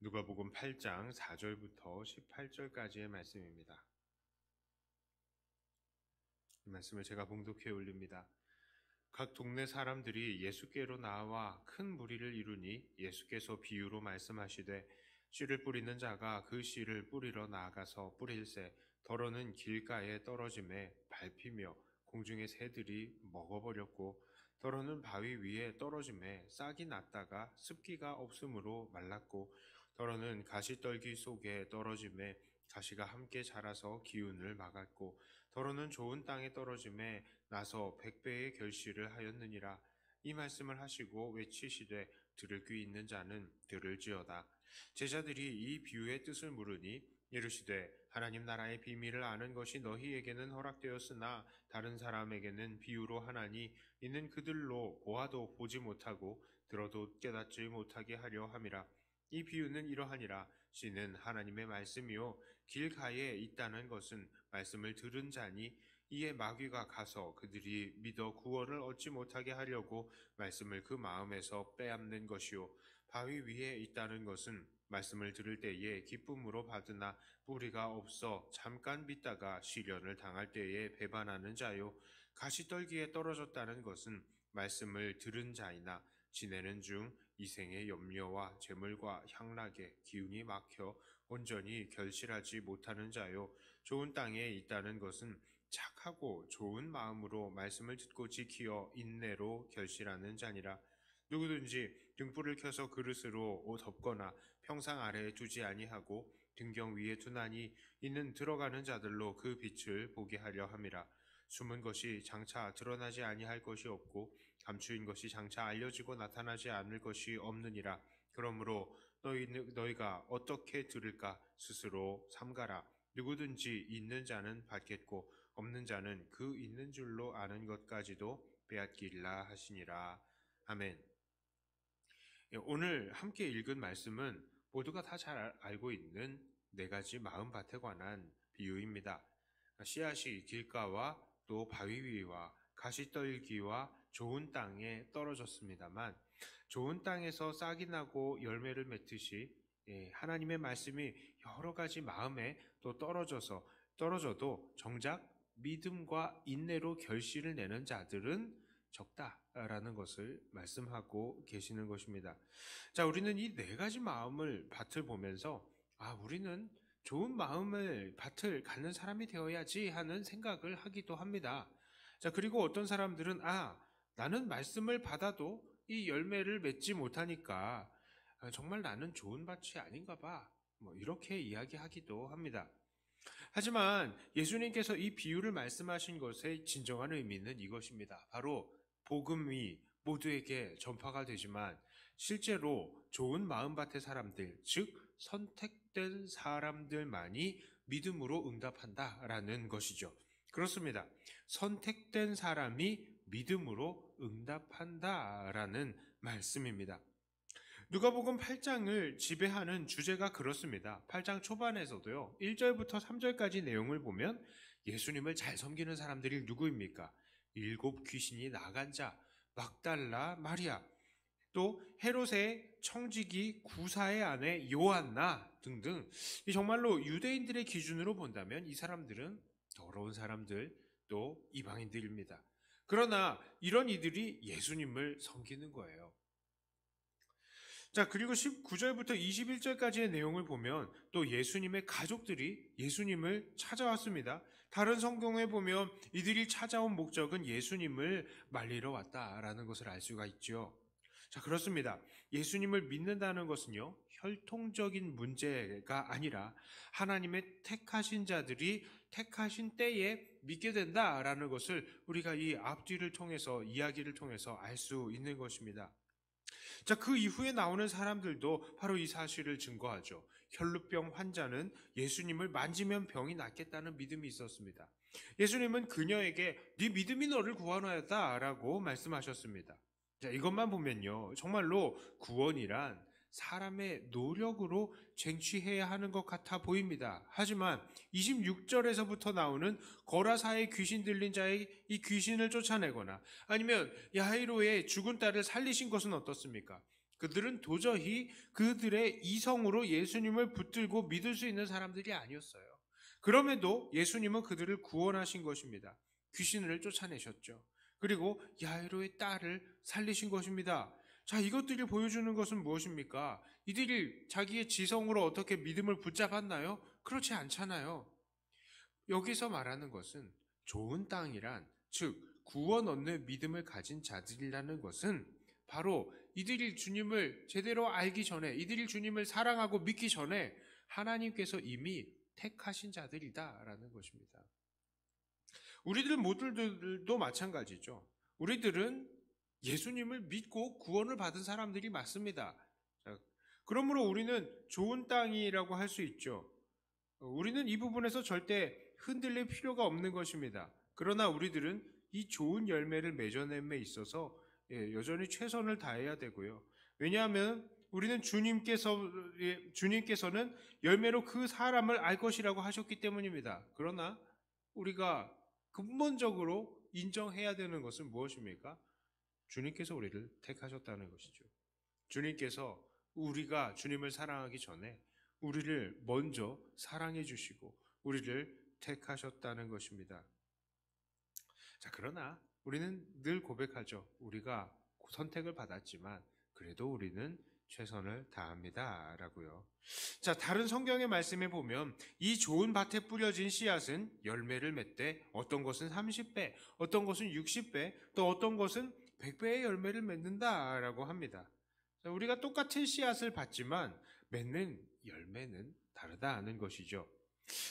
누가복음 8장 4절부터 18절까지의 말씀입니다. 이 말씀을 제가 봉독해 올립니다. 각 동네 사람들이 예수께로 나와 큰 무리를 이루니 예수께서 비유로 말씀하시되 씨를 뿌리는 자가 그 씨를 뿌리러 나아가서 뿌릴새 더러는 길가에 떨어짐에 밟히며 공중의 새들이 먹어버렸고 더러는 바위 위에 떨어짐에 싹이 났다가 습기가 없으므로 말랐고 더러는 가시떨기 속에 떨어짐에 가시가 함께 자라서 기운을 막았고 더러는 좋은 땅에 떨어짐에 나서 100배의 결실을 하였느니라. 이 말씀을 하시고 외치시되 들을 귀 있는 자는 들을지어다. 제자들이 이 비유의 뜻을 물으니 이르시되 하나님 나라의 비밀을 아는 것이 너희에게는 허락되었으나 다른 사람에게는 비유로 하나니 이는 그들로 보아도 보지 못하고 들어도 깨닫지 못하게 하려 함이라. 이 비유는 이러하니라. 씨는 하나님의 말씀이요 길가에 있다는 것은 말씀을 들은 자니 이에 마귀가 가서 그들이 믿어 구원을 얻지 못하게 하려고 말씀을 그 마음에서 빼앗는 것이요 바위 위에 있다는 것은 말씀을 들을 때에 기쁨으로 받으나 뿌리가 없어 잠깐 믿다가 시련을 당할 때에 배반하는 자요 가시떨기에 떨어졌다는 것은 말씀을 들은 자이나 지내는 중 이생의 염려와 재물과 향락에 기운이 막혀 온전히 결실하지 못하는 자요 좋은 땅에 있다는 것은 착하고 좋은 마음으로 말씀을 듣고 지키어 인내로 결실하는 자니라. 누구든지 등불을 켜서 그릇으로 덮거나 평상 아래에 두지 아니하고 등경 위에 두나니 이는 들어가는 자들로 그 빛을 보게 하려 함이라. 숨은 것이 장차 드러나지 아니할 것이 없고 감추인 것이 장차 알려지고 나타나지 않을 것이 없느니라. 그러므로 너희가 어떻게 들을까 스스로 삼가라. 누구든지 있는 자는 받겠고 없는 자는 그 있는 줄로 아는 것까지도 빼앗기리라 하시니라. 아멘. 오늘 함께 읽은 말씀은 모두가 다 잘 알고 있는 네 가지 마음밭에 관한 비유입니다. 씨앗이 길가와 또 바위 위와 가시떨기와 좋은 땅에 떨어졌습니다만 좋은 땅에서 싹이 나고 열매를 맺듯이 하나님의 말씀이 여러 가지 마음에 또 떨어져도 정작 믿음과 인내로 결실을 내는 자들은 적다라는 것을 말씀하고 계시는 것입니다. 자, 우리는 이 네 가지 밭을 보면서 우리는 좋은 밭을 갖는 사람이 되어야지 하는 생각을 하기도 합니다. 자, 그리고 어떤 사람들은 나는 말씀을 받아도 이 열매를 맺지 못하니까 정말 나는 좋은 밭이 아닌가 봐. 이렇게 이야기하기도 합니다. 하지만 예수님께서 이 비유를 말씀하신 것의 진정한 의미는 이것입니다. 바로 복음이 모두에게 전파가 되지만 실제로 좋은 마음밭의 사람들, 즉 선택된 사람들만이 믿음으로 응답한다라는 것이죠. 그렇습니다. 선택된 사람이 믿음으로 응답한다라는 말씀입니다. 누가복음 8장을 지배하는 주제가 그렇습니다. 8장 초반에서도요. 1절부터 3절까지 내용을 보면 예수님을 잘 섬기는 사람들이 누구입니까? 7 귀신이 나간 자, 막달라 마리아, 또 헤롯의 청지기 구사의 아내 요한나 등등 정말로 유대인들의 기준으로 본다면 이 사람들은 더러운 사람들, 또 이방인들입니다. 그러나 이런 이들이 예수님을 섬기는 거예요. 자, 그리고 19절부터 21절까지의 내용을 보면 또 예수님의 가족들이 예수님을 찾아왔습니다. 다른 성경에 보면 이들이 찾아온 목적은 예수님을 말리러 왔다라는 것을 알 수가 있죠. 자, 그렇습니다. 예수님을 믿는다는 것은요, 혈통적인 문제가 아니라 하나님의 택하신 자들이 택하신 때에 믿게 된다라는 것을 우리가 이 앞뒤를 통해서, 이야기를 통해서 알 수 있는 것입니다. 자, 그 이후에 나오는 사람들도 바로 이 사실을 증거하죠. 혈루병 환자는 예수님을 만지면 병이 낫겠다는 믿음이 있었습니다. 예수님은 그녀에게 네 믿음이 너를 구원하였다라고 말씀하셨습니다. 자, 이것만 보면요, 정말로 구원이란 사람의 노력으로 쟁취해야 하는 것 같아 보입니다. 하지만 26절에서부터 나오는 거라사의 귀신 들린 자의 이 귀신을 쫓아내거나 아니면 야이로의 죽은 딸을 살리신 것은 어떻습니까? 그들은 도저히 그들의 이성으로 예수님을 붙들고 믿을 수 있는 사람들이 아니었어요. 그럼에도 예수님은 그들을 구원하신 것입니다. 귀신을 쫓아내셨죠. 그리고 야이로의 딸을 살리신 것입니다. 자, 이것들이 보여주는 것은 무엇입니까? 이들이 자기의 지성으로 어떻게 믿음을 붙잡았나요? 그렇지 않잖아요. 여기서 말하는 것은 좋은 땅이란, 즉 구원 얻는 믿음을 가진 자들이라는 것은 바로 이들이 주님을 제대로 알기 전에, 이들이 주님을 사랑하고 믿기 전에 하나님께서 이미 택하신 자들이다라는 것입니다. 우리들 모두도 마찬가지죠. 우리들은 예수님을 믿고 구원을 받은 사람들이 맞습니다. 자, 그러므로 우리는 좋은 땅이라고 할 수 있죠. 우리는 이 부분에서 절대 흔들릴 필요가 없는 것입니다. 그러나 우리들은 이 좋은 열매를 맺어냄에 있어서 여전히 최선을 다해야 되고요. 왜냐하면 우리는 주님께서는 열매로 그 사람을 알 것이라고 하셨기 때문입니다. 그러나 우리가 근본적으로 인정해야 되는 것은 무엇입니까? 주님께서 우리를 택하셨다는 것이죠. 주님께서 우리가 주님을 사랑하기 전에 우리를 먼저 사랑해 주시고 우리를 택하셨다는 것입니다. 자, 그러나 우리는 늘 고백하죠. 우리가 선택을 받았지만 그래도 우리는 최선을 다합니다 라고요. 자, 다른 성경의 말씀에 보면 이 좋은 밭에 뿌려진 씨앗은 열매를 맺되 어떤 것은 30배, 어떤 것은 60배, 또 어떤 것은 100배의 열매를 맺는다라고 합니다. 자, 우리가 똑같은 씨앗을 받지만 맺는 열매는 다르다는 것이죠.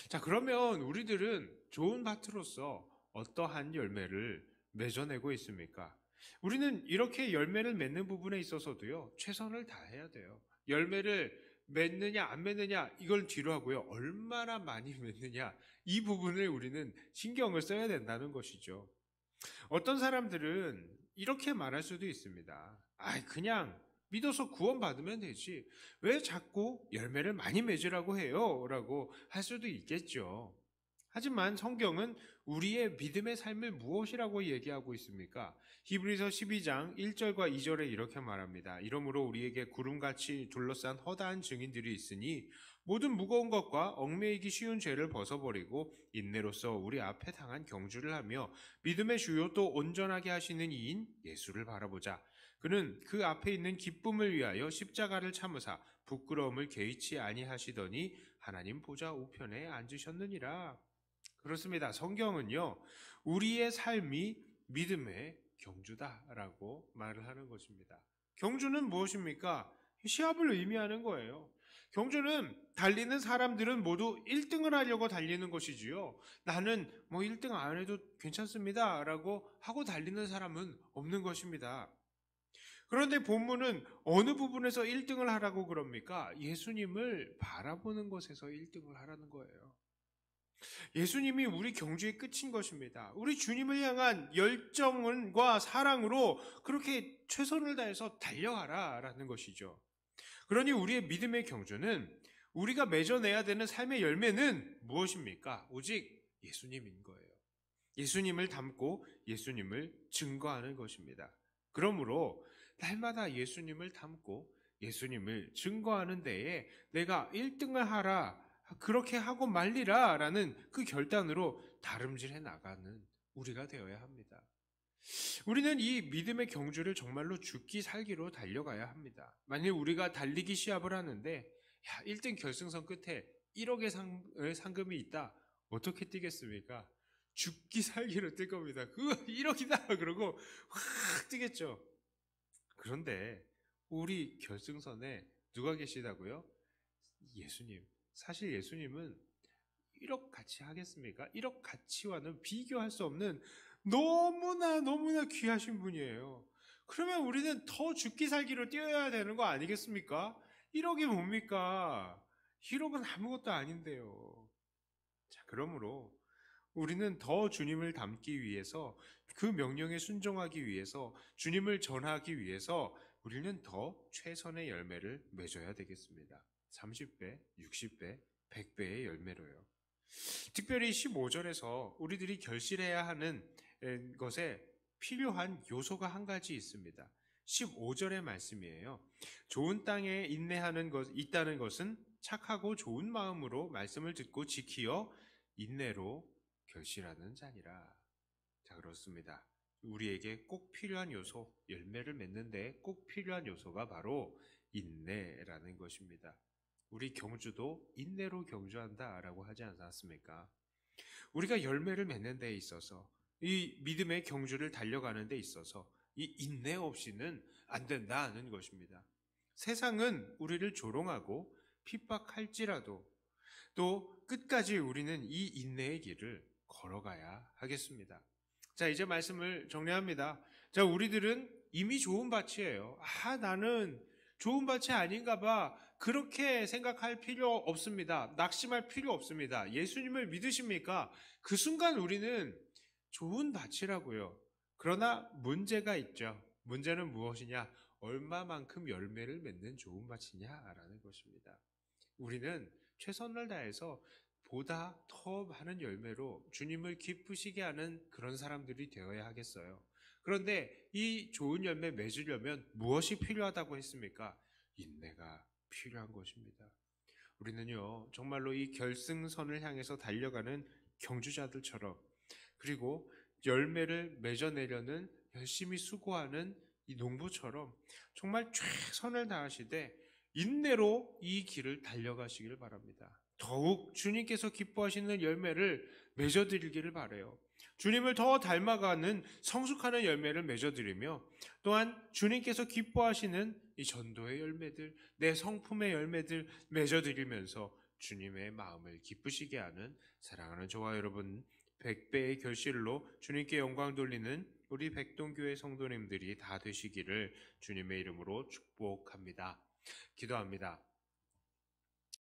자, 그러면 우리들은 좋은 밭으로서 어떠한 열매를 맺어내고 있습니까? 우리는 이렇게 열매를 맺는 부분에 있어서도요, 최선을 다해야 돼요. 열매를 맺느냐 안 맺느냐 이걸 뒤로 하고요, 얼마나 많이 맺느냐 이 부분을 우리는 신경을 써야 된다는 것이죠. 어떤 사람들은 이렇게 말할 수도 있습니다. 그냥 믿어서 구원받으면 되지 왜 자꾸 열매를 많이 맺으라고 해요? 라고 할 수도 있겠죠. 하지만 성경은 우리의 믿음의 삶을 무엇이라고 얘기하고 있습니까? 히브리서 12장 1절과 2절에 이렇게 말합니다. 이러므로 우리에게 구름같이 둘러싼 허다한 증인들이 있으니 모든 무거운 것과 얽매이기 쉬운 죄를 벗어버리고 인내로서 우리 앞에 당한 경주를 하며 믿음의 주요 또 온전하게 하시는 이인 예수를 바라보자. 그는 그 앞에 있는 기쁨을 위하여 십자가를 참으사 부끄러움을 개의치 아니하시더니 하나님 보좌 우편에 앉으셨느니라. 그렇습니다. 성경은요, 우리의 삶이 믿음의 경주다라고 말을 하는 것입니다. 경주는 무엇입니까? 시합을 의미하는 거예요. 경주는 달리는 사람들은 모두 1등을 하려고 달리는 것이지요. 나는 1등 안 해도 괜찮습니다 라고 하고 달리는 사람은 없는 것입니다. 그런데 본문은 어느 부분에서 1등을 하라고 그럽니까? 예수님을 바라보는 것에서 1등을 하라는 거예요. 예수님이 우리 경주의 끝인 것입니다. 우리 주님을 향한 열정과 사랑으로 그렇게 최선을 다해서 달려가라라는 것이죠. 그러니 우리의 믿음의 경주는 우리가 맺어내야 되는 삶의 열매는 무엇입니까? 오직 예수님인 거예요. 예수님을 닮고 예수님을 증거하는 것입니다. 그러므로 날마다 예수님을 닮고 예수님을 증거하는 데에 내가 1등을 하라, 그렇게 하고 말리라 라는 그 결단으로 다름질해 나가는 우리가 되어야 합니다. 우리는 이 믿음의 경주를 정말로 죽기 살기로 달려가야 합니다. 만일 우리가 달리기 시합을 하는데 1등 결승선 끝에 1억의 상금이 있다. 어떻게 뛰겠습니까? 죽기 살기로 뛸 겁니다. 그거 1억이다 그러고 확 뛰겠죠. 그런데 우리 결승선에 누가 계시다고요? 예수님. 사실 예수님은 1억 가치 하겠습니까? 1억 가치와는 비교할 수 없는 너무나 귀하신 분이에요. 그러면 우리는 더 죽기 살기로 뛰어야 되는 거 아니겠습니까? 1억이 뭡니까? 1억은 아무것도 아닌데요. 자, 그러므로 우리는 더 주님을 닮기 위해서, 그 명령에 순종하기 위해서, 주님을 전하기 위해서 우리는 더 최선의 열매를 맺어야 되겠습니다. 30배, 60배, 100배의 열매로요. 특별히 15절에서 우리들이 결실해야 하는 것에 필요한 요소가 한 가지 있습니다. 15절의 말씀이에요. 좋은 땅에 있다는 것은 착하고 좋은 마음으로 말씀을 듣고 지키어 인내로 결실하는 자니라. 자, 그렇습니다. 우리에게 꼭 필요한 요소, 열매를 맺는데 꼭 필요한 요소가 바로 인내라는 것입니다. 우리 경주도 인내로 경주한다라고 하지 않았습니까? 우리가 열매를 맺는 데 있어서, 이 믿음의 경주를 달려가는 데 있어서 이 인내 없이는 안 된다는 것입니다. 세상은 우리를 조롱하고 핍박할지라도 또 끝까지 우리는 이 인내의 길을 걸어가야 하겠습니다. 자, 이제 말씀을 정리합니다. 자, 우리들은 이미 좋은 밭이에요. 나는 좋은 밭이 아닌가 봐. 그렇게 생각할 필요 없습니다. 낙심할 필요 없습니다. 예수님을 믿으십니까? 그 순간 우리는 좋은 밭이라고요. 그러나 문제가 있죠. 문제는 무엇이냐? 얼마만큼 열매를 맺는 좋은 밭이냐라는 것입니다. 우리는 최선을 다해서 보다 더 많은 열매로 주님을 기쁘시게 하는 그런 사람들이 되어야 하겠어요. 그런데 이 좋은 열매 맺으려면 무엇이 필요하다고 했습니까? 인내가 필요한 것입니다. 우리는요, 정말로 이 결승선을 향해서 달려가는 경주자들처럼, 그리고 열매를 맺어내려는 열심히 수고하는 이 농부처럼 정말 최선을 다하시되 인내로 이 길을 달려가시기를 바랍니다. 더욱 주님께서 기뻐하시는 열매를 맺어드리기를 바라요. 주님을 더 닮아가는 성숙하는 열매를 맺어드리며, 또한 주님께서 기뻐하시는 이 전도의 열매들, 내 성품의 열매들 맺어드리면서 주님의 마음을 기쁘시게 하는, 사랑하는 저와 여러분 100배의 결실로 주님께 영광 돌리는 우리 백동교회 성도님들이 다 되시기를 주님의 이름으로 축복합니다. 기도합니다.